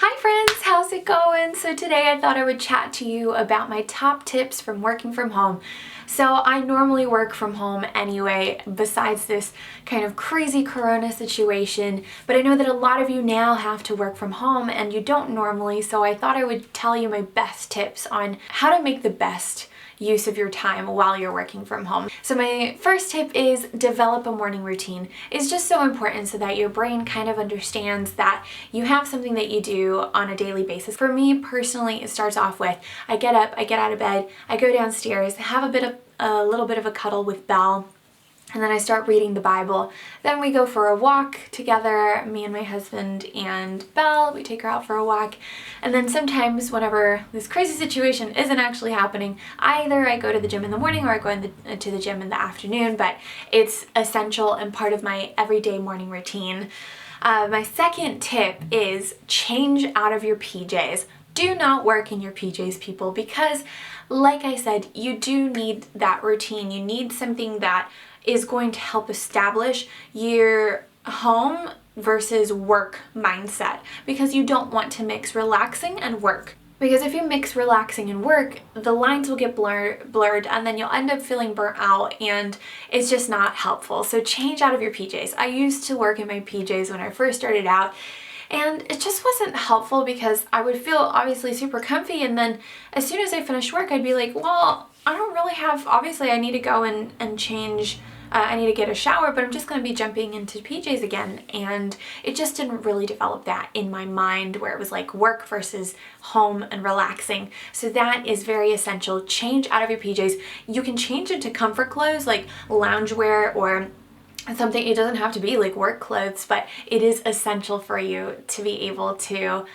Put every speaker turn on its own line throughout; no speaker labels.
Hi friends, how's it going? So today I thought I would chat to you about my top tips from working from home. So I normally work from home anyway, besides this kind of crazy corona situation, but I know that a lot of you now have to work from home and you don't normally, so I thought I would tell you my best tips on how to make the best use of your time while you're working from home. So my first tip is develop a morning routine. It's just so important so that your brain kind of understands that you have something that you do on a daily basis. For me personally, it starts off with I get up, I get out of bed, I go downstairs, have a little bit of a cuddle with Belle, and then I start reading the Bible. Then we go for a walk together, me and my husband and Belle. We take her out for a walk. And then sometimes whenever this crazy situation isn't actually happening, either I go to the gym in the morning or I go to the gym in the afternoon, but it's essential and part of my everyday morning routine. My second tip is change out of your PJs. Do not work in your PJs, people, because like I said, you do need that routine. You need something that is going to help establish your home versus work mindset, because you don't want to mix relaxing and work. Because if you mix relaxing and work, the lines will get blurred and then you'll end up feeling burnt out and it's just not helpful. So change out of your PJs. I used to work in my PJs when I first started out, and it just wasn't helpful because I would feel obviously super comfy, and then as soon as I finished work I'd be like, well, I don't really have, obviously I need to go and change, I need to get a shower, but I'm just going to be jumping into PJs again. And it just didn't really develop that in my mind where it was like work versus home and relaxing. So that is very essential. Change out of your PJs. You can change into comfort clothes like loungewear or something. It doesn't have to be like work clothes, but it is essential for you to be able to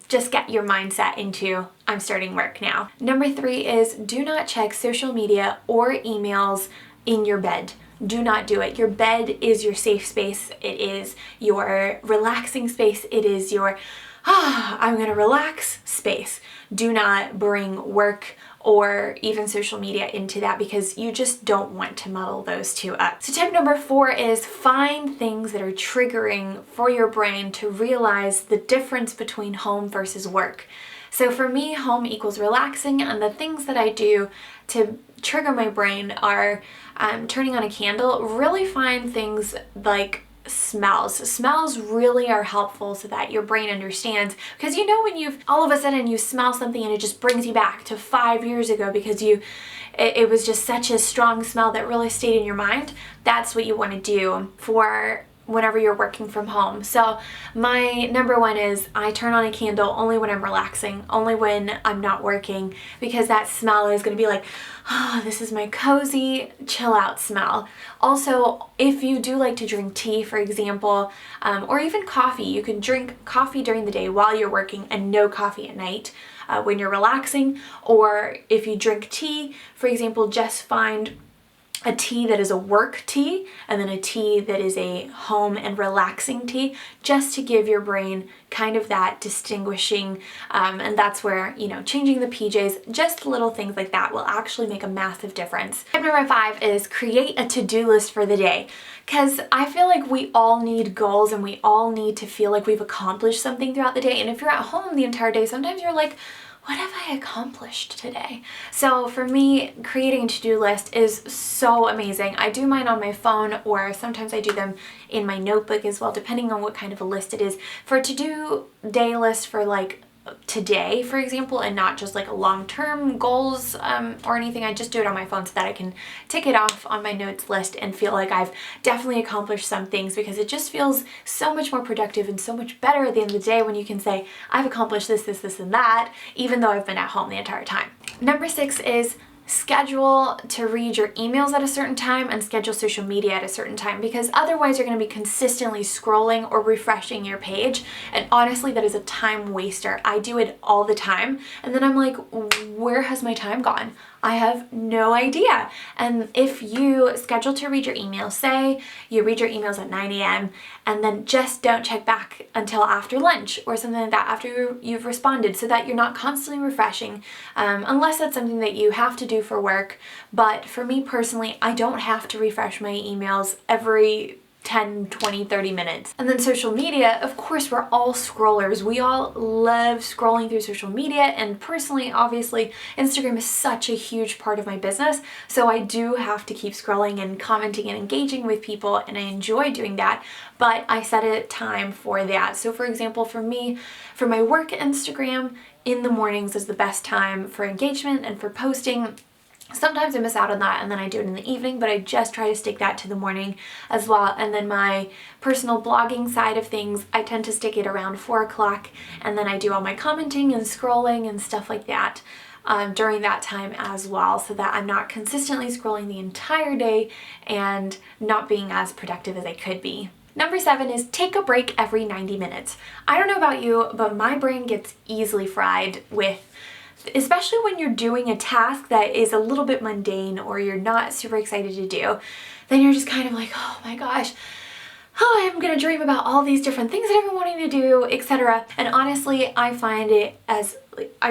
just get your mindset into I'm starting work now. Number 3 is do not check social media or emails in your bed. Do not do it. Your bed is your safe space. It is your relaxing space. It is your I'm gonna relax space. Do not bring work or even social media into that, because you just don't want to muddle those two up. So tip number 4 is find things that are triggering for your brain to realize the difference between home versus work. So for me, home equals relaxing, and the things that I do to trigger my brain are turning on a candle. Really find things like smells. Smells really are helpful so that your brain understands, because you know when you've all of a sudden you smell something and it just brings you back to 5 years ago because it was just such a strong smell that really stayed in your mind. That's what you want to do for whenever you're working from home. So my number 1 is I turn on a candle only when I'm relaxing, only when I'm not working, because that smell is going to be like, oh, this is my cozy chill out smell. Also, if you do like to drink tea, for example, or even coffee, you can drink coffee during the day while you're working and no coffee at night when you're relaxing. Or if you drink tea, for example, just find a tea that is a work tea and then a tea that is a home and relaxing tea, just to give your brain kind of that distinguishing, and that's where, you know, changing the PJs, just little things like that will actually make a massive difference. Tip number 5 is create a to-do list for the day, because I feel like we all need goals and we all need to feel like we've accomplished something throughout the day. And if you're at home the entire day, sometimes you're like, what have I accomplished today? So for me, creating a to-do list is so amazing. I do mine on my phone, or sometimes I do them in my notebook as well, depending on what kind of a list it is. For a to-do day list for like today, for example, and not just like a long-term goals or anything, I just do it on my phone so that I can tick it off on my notes list and feel like I've definitely accomplished some things, because it just feels so much more productive and so much better at the end of the day when you can say I've accomplished this, this, this, and that, even though I've been at home the entire time. Number 6 is schedule to read your emails at a certain time and schedule social media at a certain time, because otherwise you're going to be consistently scrolling or refreshing your page, and honestly that is a time waster. I do it all the time and then I'm like, where has my time gone? I have no idea. And if you schedule to read your emails, say you read your emails at 9 a.m. and then just don't check back until after lunch or something like that, after you've responded, so that you're not constantly refreshing, unless that's something that you have to do for work. But for me personally, I don't have to refresh my emails every 10, 20, 30 minutes. And then social media, of course, we're all scrollers. We all love scrolling through social media, and personally, obviously, Instagram is such a huge part of my business, so I do have to keep scrolling and commenting and engaging with people, and I enjoy doing that, but I set a time for that. So for example, for me, for my work Instagram, in the mornings is the best time for engagement and for posting. Sometimes I miss out on that and then I do it in the evening, but I just try to stick that to the morning as well. And then my personal blogging side of things, I tend to stick it around 4 o'clock, and then I do all my commenting and scrolling and stuff like that during that time as well, so that I'm not consistently scrolling the entire day and not being as productive as I could be. Number 7 is take a break every 90 minutes. I don't know about you, but my brain gets easily fried with, especially when you're doing a task that is a little bit mundane or you're not super excited to do, then you're just kind of like, oh my gosh, oh, I'm gonna dream about all these different things that I've been wanting to do, etc. And honestly, I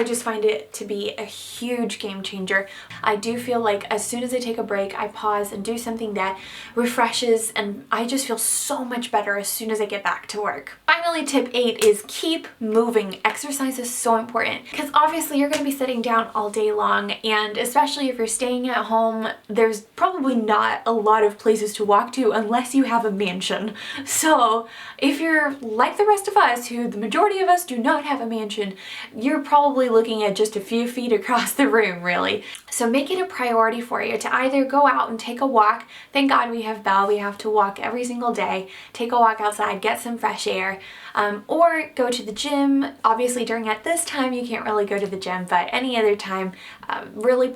just find it to be a huge game changer. I do feel like as soon as I take a break, I pause and do something that refreshes, and I just feel so much better as soon as I get back to work. Finally, tip 8 is keep moving. Exercise is so important because obviously you're going to be sitting down all day long, and especially if you're staying at home, there's probably not a lot of places to walk to unless you have a mansion. So if you're like the rest of us, who the majority of us do not have a mansion, you're probably looking at just a few feet across the room, really. So make it a priority for you to either go out and take a walk. Thank God we have Belle. We have to walk every single day. Take a walk outside, get some fresh air, or go to the gym. Obviously during at this time you can't really go to the gym, but any other time, really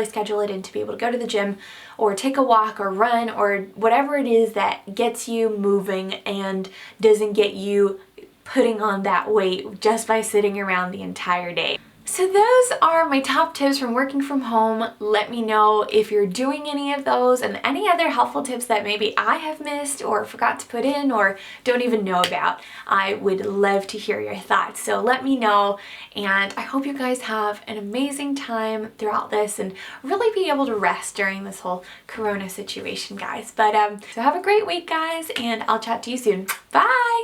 schedule it in to be able to go to the gym or take a walk or run or whatever it is that gets you moving and doesn't get you putting on that weight just by sitting around the entire day. So those are my top tips from working from home. Let me know if you're doing any of those and any other helpful tips that maybe I have missed or forgot to put in or don't even know about. I would love to hear your thoughts. So let me know, and I hope you guys have an amazing time throughout this and really be able to rest during this whole Corona situation, guys. But so have a great week, guys, and I'll chat to you soon. Bye!